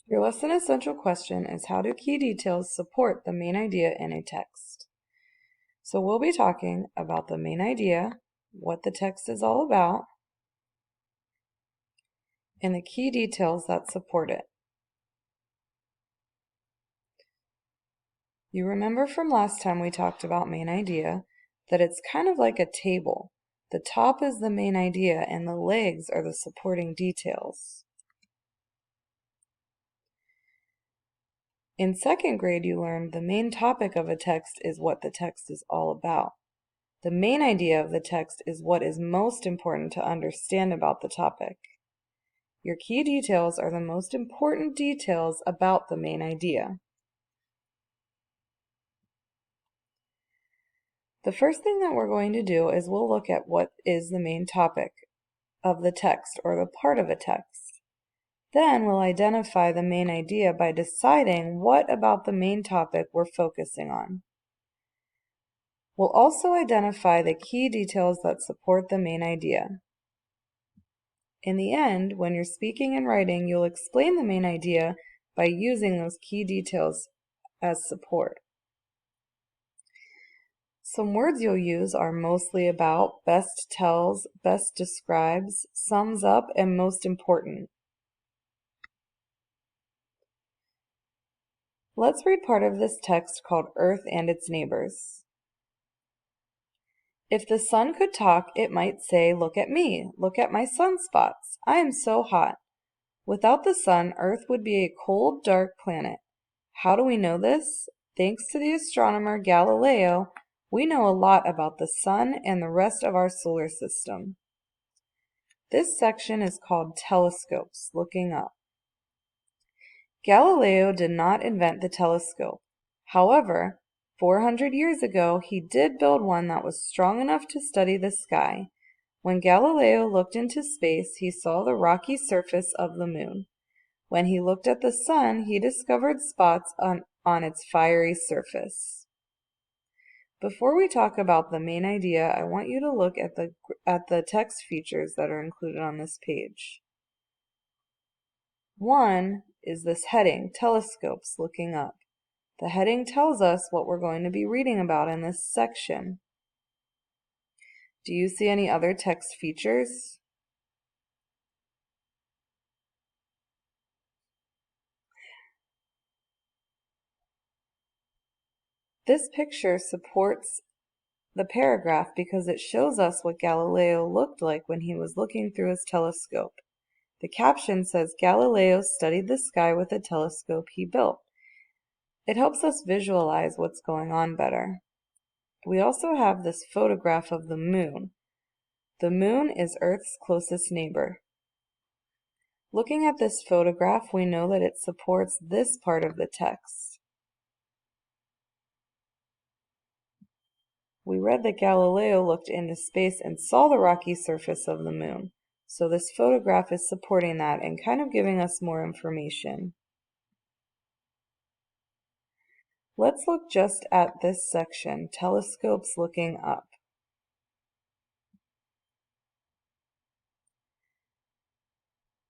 Your lesson essential question is, how do key details support the main idea in a text? So we'll be talking about the main idea, what the text is all about, and the key details that support it. You remember from last time we talked about main idea that it's kind of like a table. The top is the main idea and the legs are the supporting details. In second grade, you learned the main topic of a text is what the text is all about. The main idea of the text is what is most important to understand about the topic. Your key details are the most important details about the main idea. The first thing that we're going to do is we'll look at what is the main topic of the text or the part of a text. Then we'll identify the main idea by deciding what about the main topic we're focusing on. We'll also identify the key details that support the main idea. In the end, when you're speaking and writing, you'll explain the main idea by using those key details as support. Some words you'll use are mostly about, best tells, best describes, sums up, and most important. Let's read part of this text called Earth and Its Neighbors. If the sun could talk, it might say, "Look at me, look at my sunspots. I am so hot." Without the sun, Earth would be a cold, dark planet. How do we know this? Thanks to the astronomer Galileo, we know a lot about the sun and the rest of our solar system. This section is called Telescopes, Looking Up. Galileo did not invent the telescope. However, 400 years ago, he did build one that was strong enough to study the sky. When Galileo looked into space, he saw the rocky surface of the moon. When he looked at the sun, he discovered spots on its fiery surface. Before we talk about the main idea, I want you to look at the text features that are included on this page. One is this heading, Telescopes Looking Up. The heading tells us what we're going to be reading about in this section. Do you see any other text features? This picture supports the paragraph because it shows us what Galileo looked like when he was looking through his telescope. The caption says, "Galileo studied the sky with a telescope he built." It helps us visualize what's going on better. We also have this photograph of the moon. The moon is Earth's closest neighbor. Looking at this photograph, we know that it supports this part of the text. We read that Galileo looked into space and saw the rocky surface of the moon. So this photograph is supporting that and kind of giving us more information. Let's look just at this section, Telescopes Looking Up.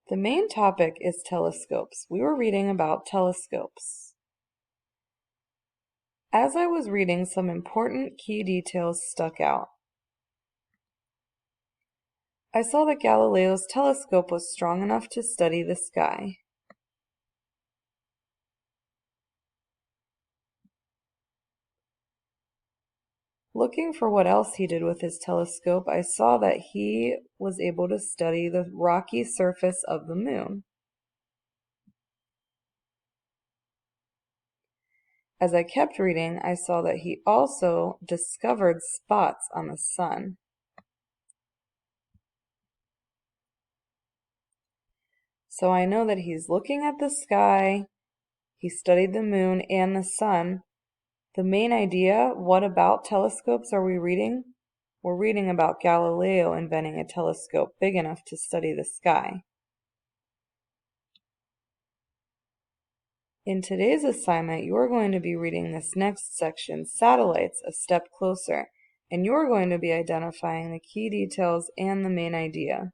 The main topic is telescopes. We were reading about telescopes. As I was reading, some important key details stuck out. I saw that Galileo's telescope was strong enough to study the sky. Looking for what else he did with his telescope, I saw that he was able to study the rocky surface of the moon. As I kept reading, I saw that he also discovered spots on the sun. So I know that he's looking at the sky, he studied the moon and the sun. The main idea, what about telescopes are we reading? We're reading about Galileo inventing a telescope big enough to study the sky. In today's assignment, you're going to be reading this next section, Satellites, A Step Closer, and you're going to be identifying the key details and the main idea.